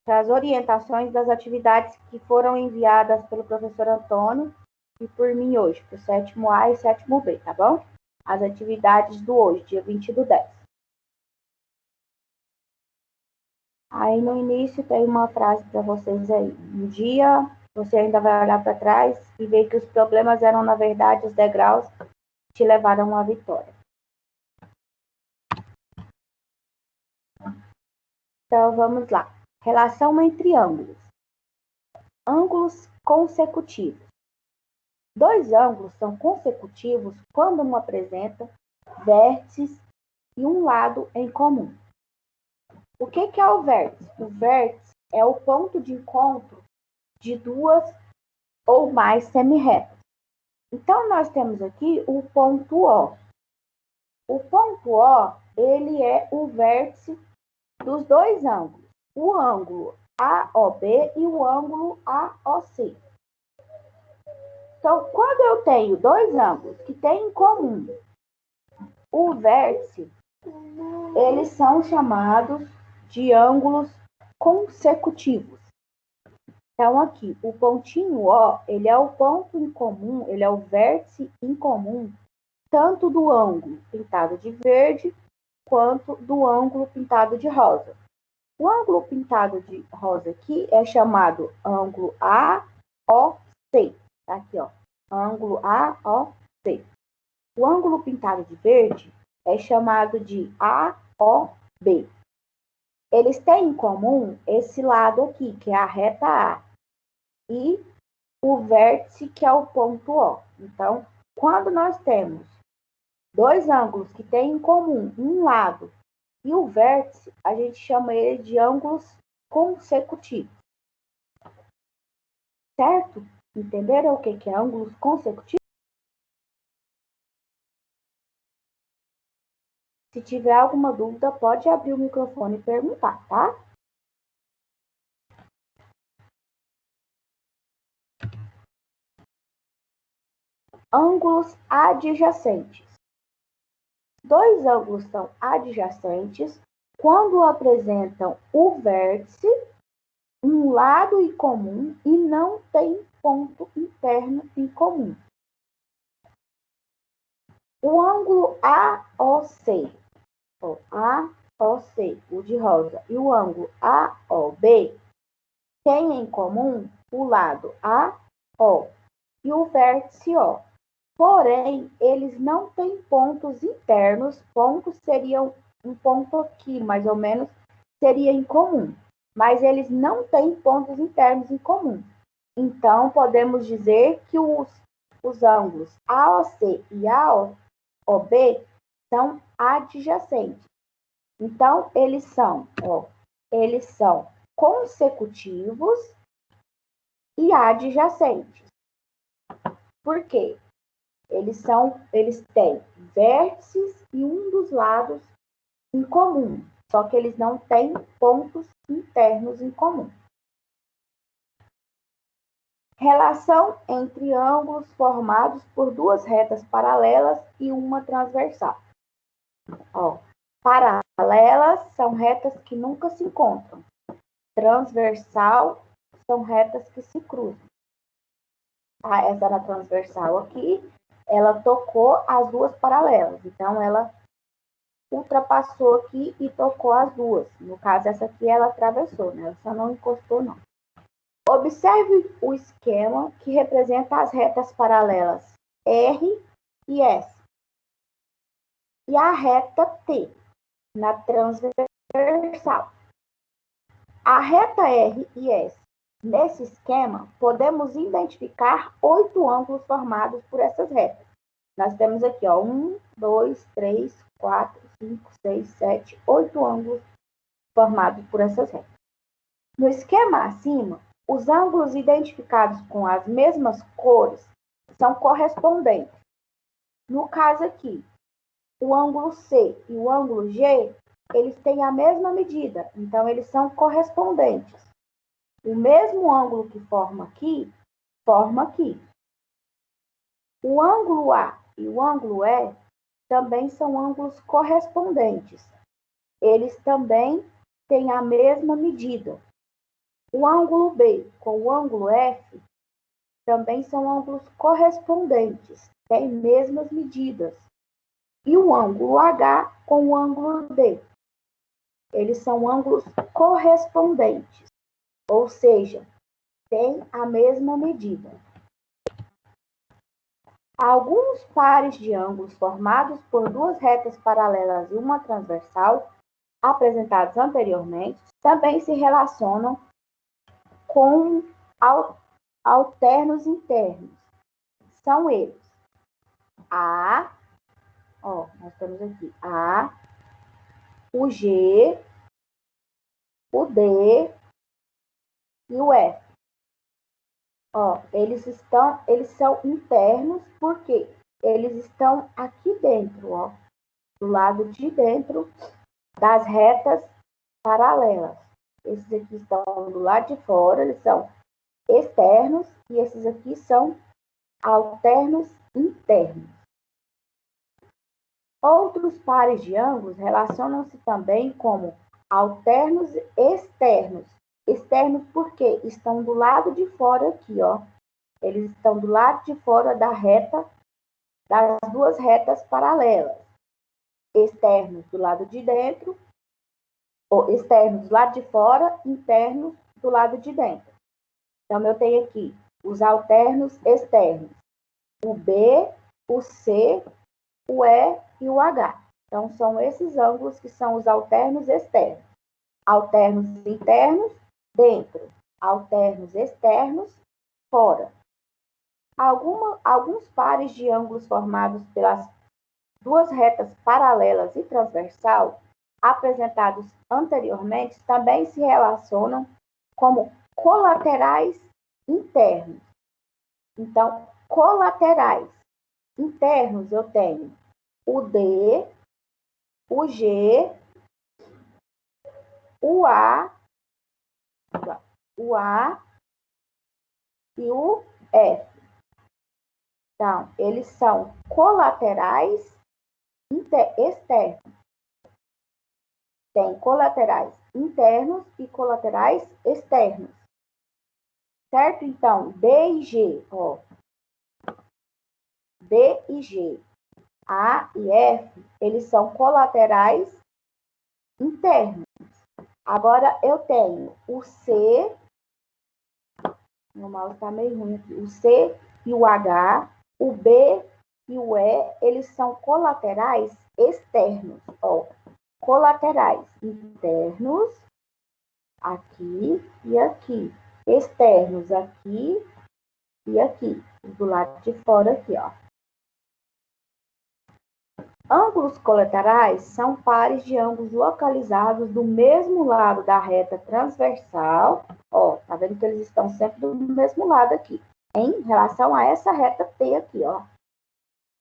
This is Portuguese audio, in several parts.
as orientações das atividades que foram enviadas pelo professor Antônio e por mim hoje, para o 7º A e 7º B, tá bom? As atividades do hoje, dia 20/10. Aí no início tem uma frase para vocês aí. Um dia você ainda vai olhar para trás e ver que os problemas eram, na verdade, os degraus que te levaram à vitória. Então vamos lá. Relação entre ângulos. Ângulos consecutivos. Dois ângulos são consecutivos quando um apresenta vértices e um lado em comum. O que é o vértice? O vértice é o ponto de encontro de duas ou mais semirretas. Então, nós temos aqui o ponto O. O ponto O, ele é o vértice dos dois ângulos. O ângulo AOB e o ângulo AOC. Então, quando eu tenho dois ângulos que têm em comum o vértice, eles são chamados de ângulos consecutivos. Então, aqui, o pontinho O, ele é o ponto em comum, ele é o vértice em comum, tanto do ângulo pintado de verde, quanto do ângulo pintado de rosa. O ângulo pintado de rosa aqui é chamado ângulo AOC. Tá aqui, ó. Ângulo AOC. O ângulo pintado de verde é chamado de AOB. Eles têm em comum esse lado aqui, que é a reta A, e o vértice, que é o ponto O. Então, quando nós temos dois ângulos que têm em comum um lado e o vértice, a gente chama ele de ângulos consecutivos. Certo? Entenderam o que é ângulos consecutivos? Se tiver alguma dúvida, pode abrir o microfone e perguntar, tá? Ângulos adjacentes. Dois ângulos são adjacentes quando apresentam o vértice, um lado em comum e não tem ponto interno em comum. O ângulo AOC, o de rosa, e o ângulo AOB têm em comum o lado AO e o vértice O. Porém, eles não têm pontos internos. Pontos seriam um ponto aqui, mais ou menos, seria em comum. Mas eles não têm pontos internos em comum. Então, podemos dizer que os ângulos AOC e AOB são adjacentes. Então, eles são consecutivos e adjacentes. Por quê? Eles têm vértices e um dos lados em comum, só que eles não têm pontos internos em comum. Relação entre ângulos formados por duas retas paralelas e uma transversal. Ó, paralelas são retas que nunca se encontram. Transversal são retas que se cruzam. Essa na transversal aqui, ela tocou as duas paralelas. Então, ela ultrapassou aqui e tocou as duas. No caso, essa aqui ela atravessou, né? Ela só não encostou, não. Observe o esquema que representa as retas paralelas R e S. E a reta T, na transversal. A reta R e S. Nesse esquema, podemos identificar 8 ângulos formados por essas retas. Nós temos aqui, ó, 1, 2, 3, 4, 5, 6, 7, 8 ângulos formados por essas retas. No esquema acima, os ângulos identificados com as mesmas cores são correspondentes. No caso aqui, o ângulo C e o ângulo G, eles têm a mesma medida, então eles são correspondentes. O mesmo ângulo que forma aqui. O ângulo A e o ângulo E também são ângulos correspondentes. Eles também têm a mesma medida. O ângulo B com o ângulo F também são ângulos correspondentes, têm mesmas medidas. E o ângulo H com o ângulo D, eles são ângulos correspondentes, ou seja, têm a mesma medida. Alguns pares de ângulos formados por duas retas paralelas e uma transversal, apresentados anteriormente, também se relacionam com alternos internos. São eles A, nós temos aqui A, o G, o D e o F. Eles são internos porque eles estão aqui dentro, do lado de dentro das retas paralelas. Esses aqui estão do lado de fora, eles são externos, e esses aqui são alternos internos. Outros pares de ângulos relacionam-se também como alternos externos. Externos porque estão do lado de fora aqui, Eles estão do lado de fora da reta, das duas retas paralelas. Externos do lado de dentro, ou externos do lado de fora, internos do lado de dentro. Então, eu tenho aqui os alternos externos. O B, o C, o E e o H. Então, são esses ângulos que são os alternos externos. Alternos internos, dentro. Alternos externos, fora. Alguns pares de ângulos formados pelas duas retas paralelas e transversal, apresentados anteriormente, também se relacionam como colaterais internos. Então, colaterais internos eu tenho o D, o G, o A e o F. Então, eles são colaterais externos. Tem colaterais internos e colaterais externos. Certo? Então, D e G, D e G, A e F, eles são colaterais internos. Agora, eu tenho o C, meu mouse está meio ruim aqui, o C e o H, o B e o E, eles são colaterais externos, colaterais internos, aqui e aqui, externos aqui e aqui, do lado de fora aqui, Ângulos colaterais são pares de ângulos localizados do mesmo lado da reta transversal. Tá vendo que eles estão sempre do mesmo lado aqui, em relação a essa reta T aqui,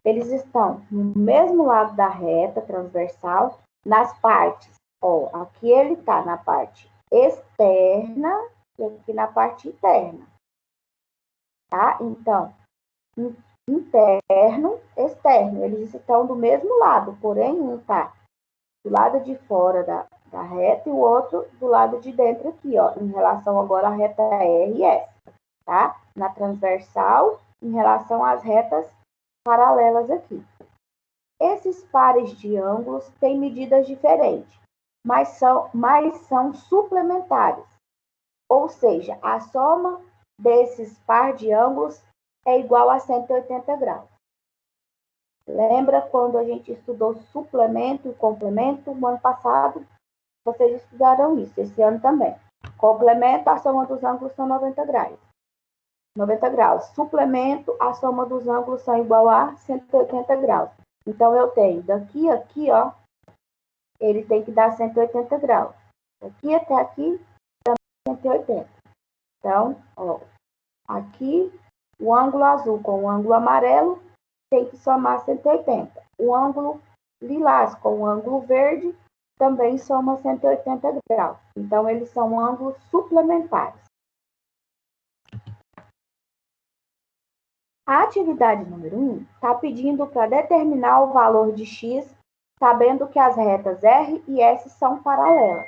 Eles estão no mesmo lado da reta transversal, nas partes, aqui ele está na parte externa e aqui na parte interna, tá? Então, interno, externo, eles estão do mesmo lado, porém um está do lado de fora da reta e o outro do lado de dentro aqui, em relação agora à reta R e S, tá? Na transversal, em relação às retas paralelas aqui. Esses pares de ângulos têm medidas diferentes, mas são suplementares, ou seja, a soma desses pares de ângulos é igual a 180 graus. Lembra quando a gente estudou suplemento e complemento? No ano passado, vocês estudaram isso, esse ano também. Complemento, a soma dos ângulos são 90 graus. 90 graus. Suplemento, a soma dos ângulos são igual a 180 graus. Então, eu tenho daqui a aqui, ele tem que dar 180 graus. Daqui até aqui, também 180. Então, aqui, o ângulo azul com o ângulo amarelo tem que somar 180. O ângulo lilás com o ângulo verde também soma 180 graus. Então, eles são ângulos suplementares. A atividade número 1 está pedindo para determinar o valor de x, sabendo que as retas R e S são paralelas.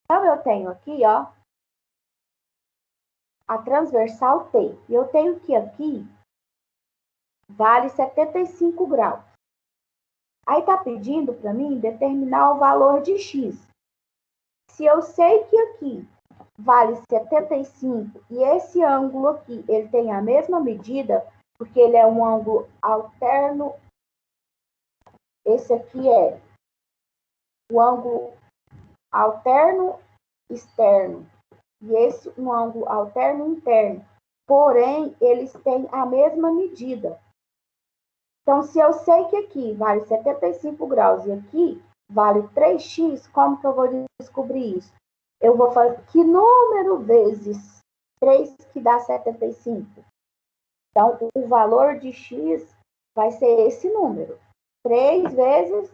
Então, eu tenho aqui, a transversal T. E eu tenho que aqui vale 75 graus. Aí está pedindo para mim determinar o valor de x. Se eu sei que aqui vale 75 e esse ângulo aqui ele tem a mesma medida, porque ele é um ângulo alterno, esse aqui é o ângulo alterno externo e esse um ângulo alterno interno. Porém, eles têm a mesma medida. Então, se eu sei que aqui vale 75 graus e aqui vale 3x, como que eu vou descobrir isso? Eu vou fazer que número vezes 3 que dá 75? Então, o valor de x vai ser esse número. 3 vezes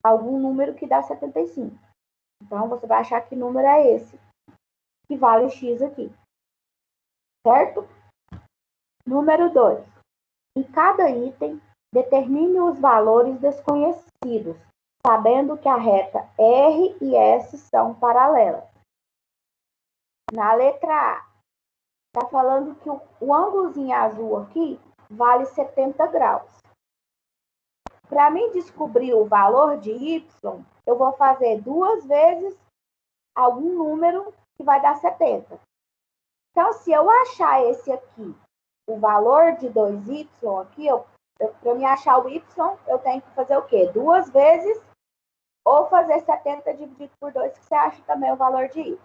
algum número que dá 75. Então, você vai achar que número é esse, que vale x aqui. Certo? Número 2. Em cada item, determine os valores desconhecidos, sabendo que a reta R e S são paralelas. Na letra A, está falando que o ângulozinho azul aqui vale 70 graus. Para mim descobrir o valor de Y, eu vou fazer 2 vezes algum número que vai dar 70. Então, se eu achar esse aqui, o valor de 2y aqui, para me achar o y, eu tenho que fazer o quê? 2 vezes ou fazer 70 dividido por 2, que você acha também o valor de y.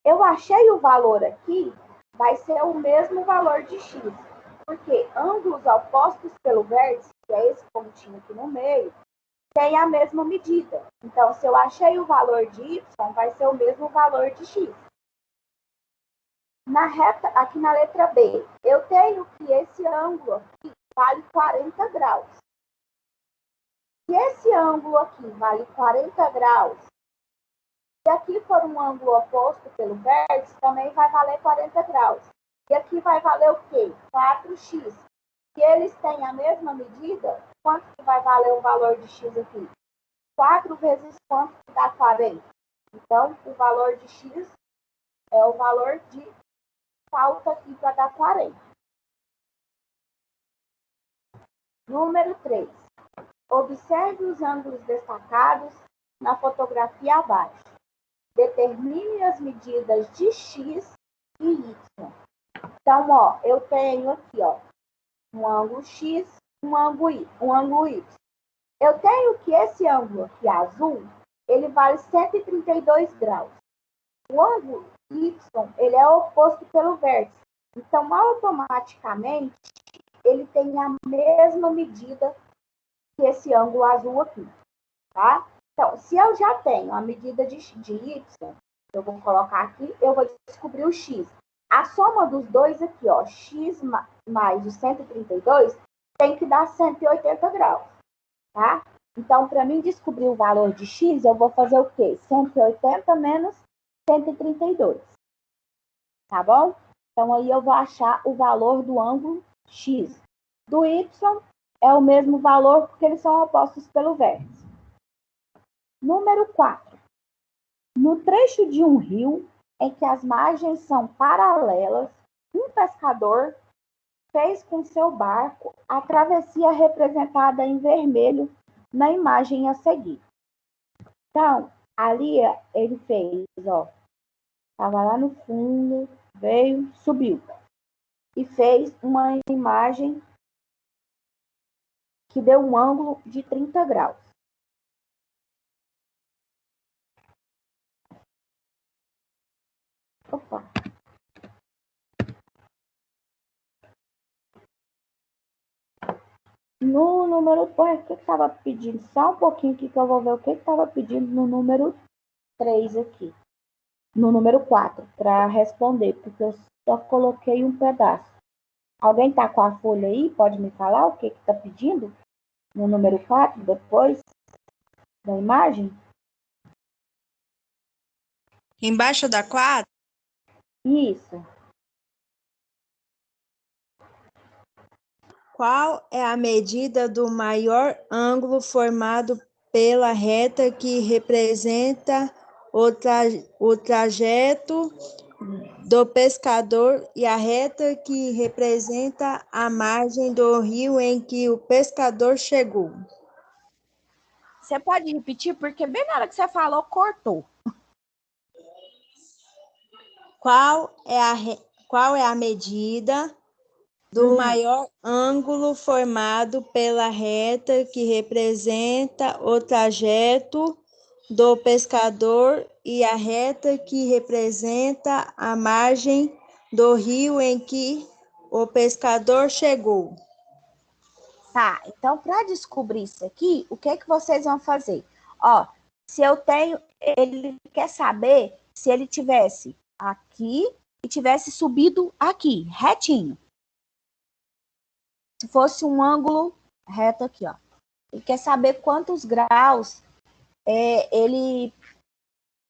Eu achei o valor aqui, vai ser o mesmo valor de x, porque ângulos opostos pelo vértice, que é esse pontinho aqui no meio, tem a mesma medida. Então, se eu achei o valor de y, vai ser o mesmo valor de x. Na reta, aqui na letra B, eu tenho que esse ângulo aqui vale 40 graus. Se esse ângulo aqui vale 40 graus, se aqui for um ângulo oposto pelo vértice, também vai valer 40 graus. E aqui vai valer o quê? 4x. Se eles têm a mesma medida, quanto que vai valer o valor de x aqui? 4 vezes quanto que dá 40? Então, o valor de x é o valor de falta aqui para dar 40. Número 3. Observe os ângulos destacados na fotografia abaixo. Determine as medidas de x e y. Então, ó, eu tenho aqui, ó, um ângulo x, um ângulo y. Eu tenho que esse ângulo aqui azul, ele vale 132 graus. O ângulo y, ele é oposto pelo vértice. Então, automaticamente, ele tem a mesma medida que esse ângulo azul aqui, tá? Então, se eu já tenho a medida de y, eu vou colocar aqui, eu vou descobrir o x. A soma dos dois aqui, ó, x mais o 132, tem que dar 180 graus, tá? Então, para mim descobrir o valor de x, eu vou fazer o quê? 180 menos 132, tá bom? Então, aí eu vou achar o valor do ângulo x. Do y é o mesmo valor porque eles são opostos pelo vértice. Número 4. No trecho de um rio em que as margens são paralelas, um pescador fez com seu barco a travessia representada em vermelho na imagem a seguir. Então, ali ele fez, ó, estava lá no fundo, veio, subiu e fez uma imagem que deu um ângulo de 30 graus. Opa. No número, o que estava pedindo? Só um pouquinho aqui que eu vou ver o que estava pedindo no número 3 aqui. No número 4, para responder, porque eu só coloquei um pedaço. Alguém está com a folha aí? Pode me falar o que está pedindo? No número 4, depois da imagem? Embaixo da 4? Isso. Qual é a medida do maior ângulo formado pela reta que representa o trajeto do pescador e a reta que representa a margem do rio em que o pescador chegou. Você pode repetir? Porque bem na hora que você falou, cortou. Qual é a medida do maior ângulo formado pela reta que representa o trajeto do pescador e a reta que representa a margem do rio em que o pescador chegou? Tá, então para descobrir isso aqui, o que é que vocês vão fazer? Ó, se eu tenho, ele quer saber se ele tivesse aqui e tivesse subido aqui, retinho. Se fosse um ângulo reto aqui, ó. Ele quer saber quantos graus ele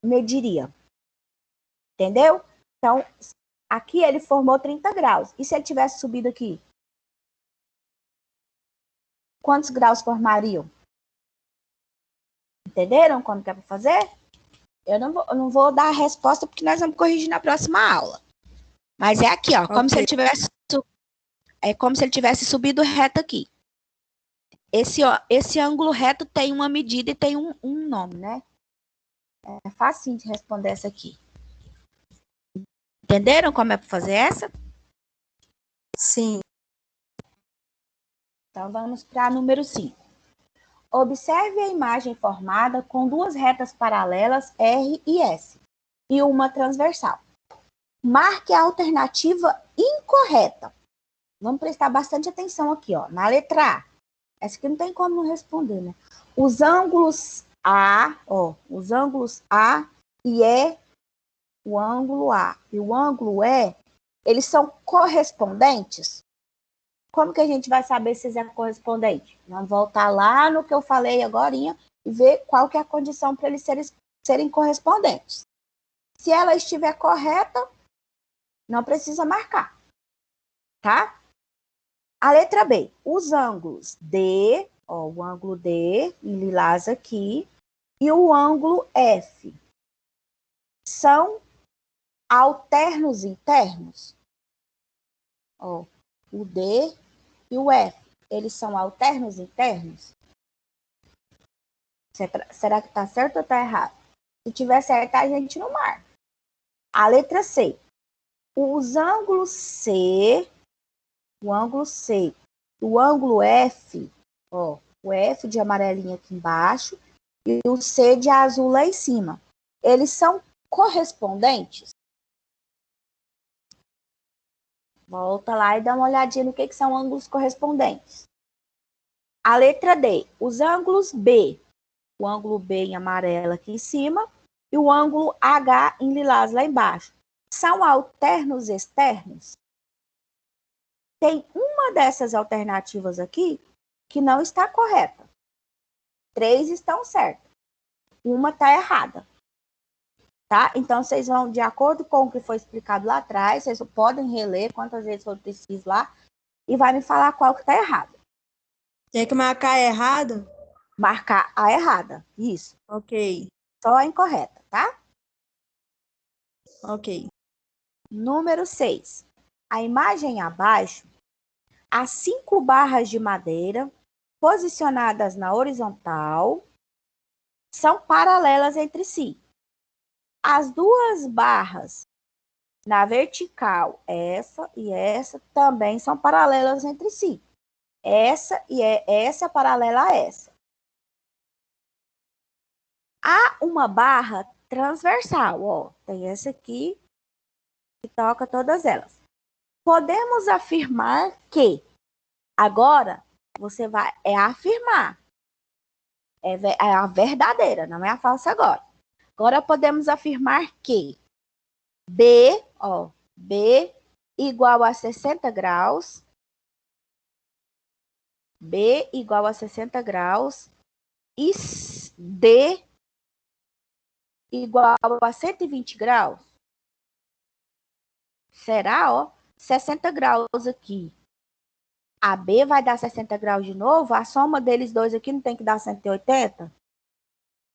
mediria. Entendeu? Então, aqui ele formou 30 graus. E se ele tivesse subido aqui? Quantos graus formariam? Entenderam como que é para fazer? Eu não vou dar a resposta porque nós vamos corrigir na próxima aula. Mas é aqui, ó, como se ele tivesse subido reto aqui. Esse ângulo reto tem uma medida e tem um nome, né? É facinho de responder essa aqui. Entenderam como é para fazer essa? Sim. Então vamos para número 5. Observe a imagem formada com duas retas paralelas R e S e uma transversal. Marque a alternativa incorreta. Vamos prestar bastante atenção aqui, ó. Na letra A. Essa aqui não tem como não responder, né? Os ângulos A e E, o ângulo A e o ângulo E, eles são correspondentes? Como que a gente vai saber se é correspondente? Vamos voltar lá no que eu falei agora e ver qual que é a condição para eles serem correspondentes. Se ela estiver correta, não precisa marcar, tá? A letra B, os ângulos D, ó, o ângulo D, em lilás aqui, e o ângulo F, são alternos internos? Ó, o D e o F, eles são alternos internos? Será que está certo ou está errado? Se tiver certo, a gente não marca. A letra C, os ângulos C, o ângulo F, ó, o F de amarelinho aqui embaixo e o C de azul lá em cima. Eles são correspondentes? Volta lá e dá uma olhadinha no que são ângulos correspondentes. A letra D, os ângulos B, o ângulo B em amarelo aqui em cima e o ângulo H em lilás lá embaixo, são alternos externos? Tem uma dessas alternativas aqui que não está correta. 3 estão certas. Uma está errada. Tá? Então, vocês vão, de acordo com o que foi explicado lá atrás, vocês podem reler quantas vezes for preciso lá e vai me falar qual que está errado. Tem que marcar errado? Marcar a errada. Isso. Ok. Só a incorreta, tá? Ok. Número 6. A imagem abaixo, as 5 barras de madeira posicionadas na horizontal são paralelas entre si. As duas barras na vertical, essa e essa, também são paralelas entre si. Essa e essa paralela a essa. Há uma barra transversal, ó. Tem essa aqui que toca todas elas. Podemos afirmar que, agora, você vai, afirmar. É a verdadeira, não é a falsa agora. Agora podemos afirmar que B, ó, B igual a 60 graus, B igual a 60 graus e D igual a 120 graus. Será, ó, 60 graus aqui. A B vai dar 60 graus de novo, a soma deles dois aqui não tem que dar 180?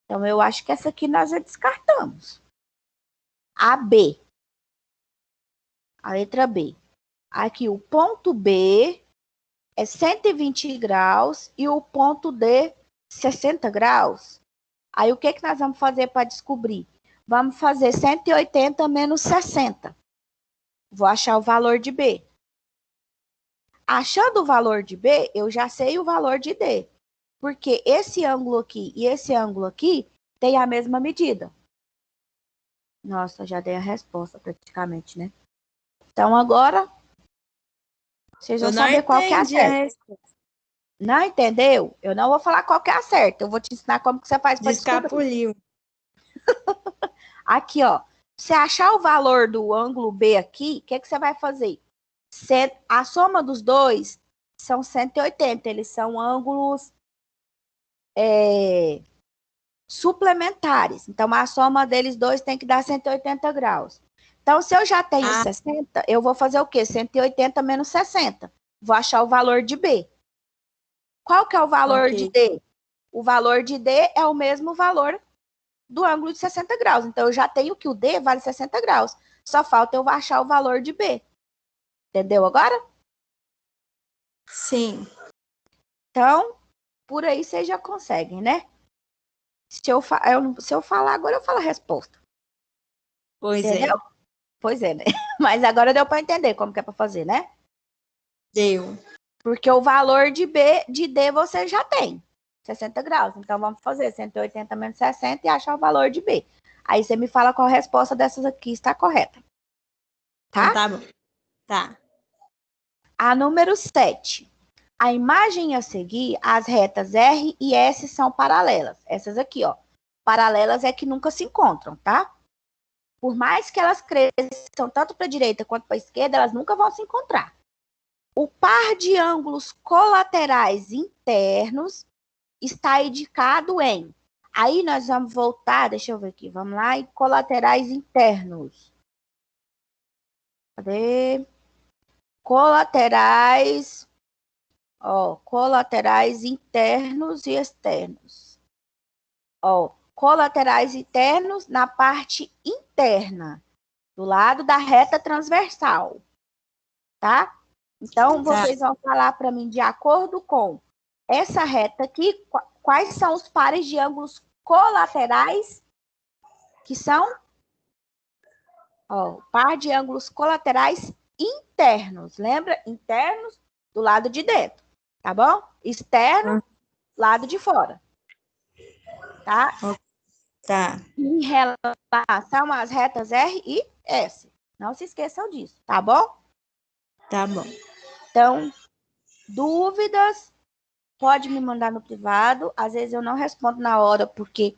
Então, eu acho que essa aqui nós já descartamos. A B. A letra B. Aqui, o ponto B é 120 graus e o ponto D, 60 graus. Aí, o que nós vamos fazer para descobrir? Vamos fazer 180 menos 60. Vou achar o valor de B. Achando o valor de B, eu já sei o valor de D. Porque esse ângulo aqui e esse ângulo aqui têm a mesma medida. Nossa, já dei a resposta praticamente, né? Então, agora, vocês vão saber qual que é a certa. Não entendeu? Eu não vou falar qual que é a certa. Eu vou te ensinar como que você faz para descobrir. Descapuliu. Aqui, ó. Você achar o valor do ângulo B aqui, o que você vai fazer? A soma dos dois são 180. Eles são ângulos suplementares. Então, a soma deles dois tem que dar 180 graus. Então, se eu já tenho 60, eu vou fazer o quê? 180 menos 60. Vou achar o valor de B. Qual que é o valor de D? O valor de D é o mesmo valor do ângulo de 60 graus. Então, eu já tenho que o D vale 60 graus. Só falta eu achar o valor de B. Entendeu agora? Sim. Então, por aí vocês já conseguem, né? Se eu falar agora, eu falo a resposta. Pois entendeu? é. Pois é, né? Mas agora deu para entender como que é para fazer, né? Deu. Porque o valor de B, de D você já tem. 60 graus. Então, vamos fazer 180 menos 60 e achar o valor de B. Aí você me fala qual a resposta dessas aqui está correta. Tá? Então, tá bom. Tá. A número 7. A imagem a seguir, as retas R e S são paralelas. Essas aqui, ó. Paralelas é que nunca se encontram, tá? Por mais que elas cresçam tanto para a direita quanto para a esquerda, elas nunca vão se encontrar. O par de ângulos colaterais internos está indicado em. Aí nós vamos voltar, deixa eu ver aqui, vamos lá, em colaterais internos. Cadê? Colaterais, ó, colaterais internos e externos. Ó, colaterais internos na parte interna, do lado da reta transversal, tá? Então, vocês vão falar para mim de acordo com essa reta aqui, quais são os pares de ângulos colaterais que são? Ó, par de ângulos colaterais internos. Lembra? Internos do lado de dentro, tá bom? Externo, lado de fora. Tá? Tá. Em relação às retas R e S. Não se esqueçam disso, tá bom? Tá bom. Então, dúvidas, pode me mandar no privado. Às vezes eu não respondo na hora, porque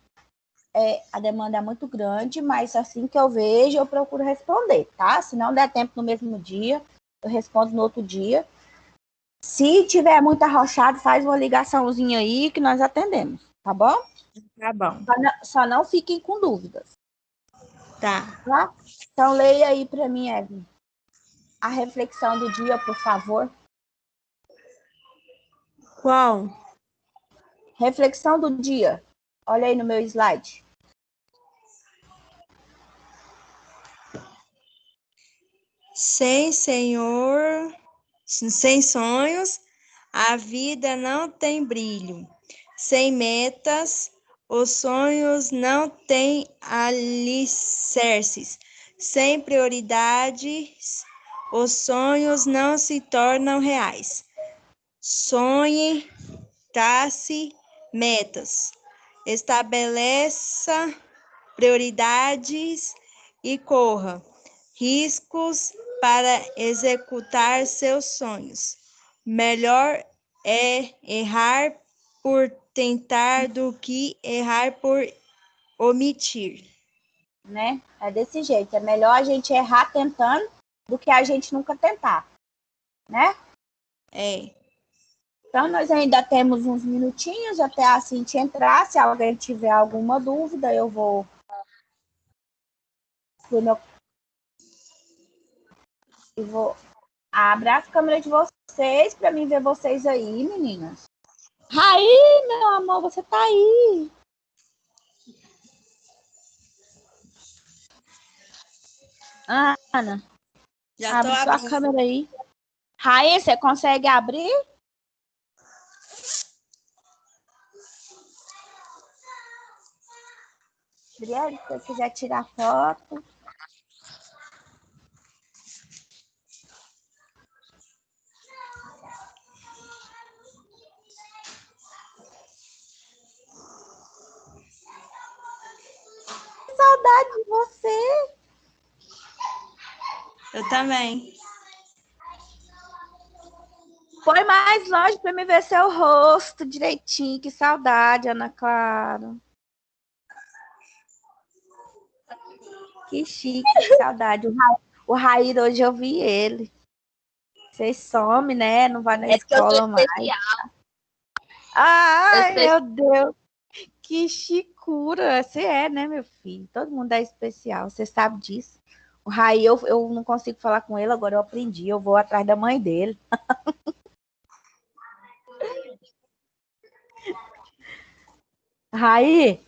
a demanda é muito grande, mas assim que eu vejo, eu procuro responder, tá? Se não der tempo no mesmo dia, eu respondo no outro dia. Se tiver muito arrochado, faz uma ligaçãozinha aí que nós atendemos, tá bom? Tá bom. Só não fiquem com dúvidas. Tá. Tá? Então, leia aí para mim, Evelyn, a reflexão do dia, por favor. Qual? Reflexão do dia. Olha aí no meu slide. Sem Senhor, sem sonhos, a vida não tem brilho. Sem metas, os sonhos não têm alicerces. Sem prioridades, os sonhos não se tornam reais. Sonhe, trace metas, estabeleça prioridades e corra riscos para executar seus sonhos. Melhor é errar por tentar do que errar por omitir. Né? É desse jeito. É melhor a gente errar tentando do que a gente nunca tentar, né? É. Então, nós ainda temos uns minutinhos até a Cintia entrar. Se alguém tiver alguma dúvida, eu vou abrir a câmera de vocês para mim ver vocês aí, meninas. Raí, meu amor, você tá aí. Ana. Já tô Abre sua abrindo. câmera aí. Raí, você consegue abrir? Adriane, se você quiser tirar foto. Que saudade de você. Eu também. Foi mais longe para me ver seu rosto direitinho. Que saudade, Ana Clara. Que chique, que saudade. O Raí hoje eu vi ele. Você some, né? Não vai na É porque eu sou escola mais. especial. Ai, meu Deus. Que chicura. Você é, né, meu filho? Todo mundo é especial. Você sabe disso. O Raí, eu não consigo falar com ele, agora eu aprendi. Eu vou atrás da mãe dele. Raí,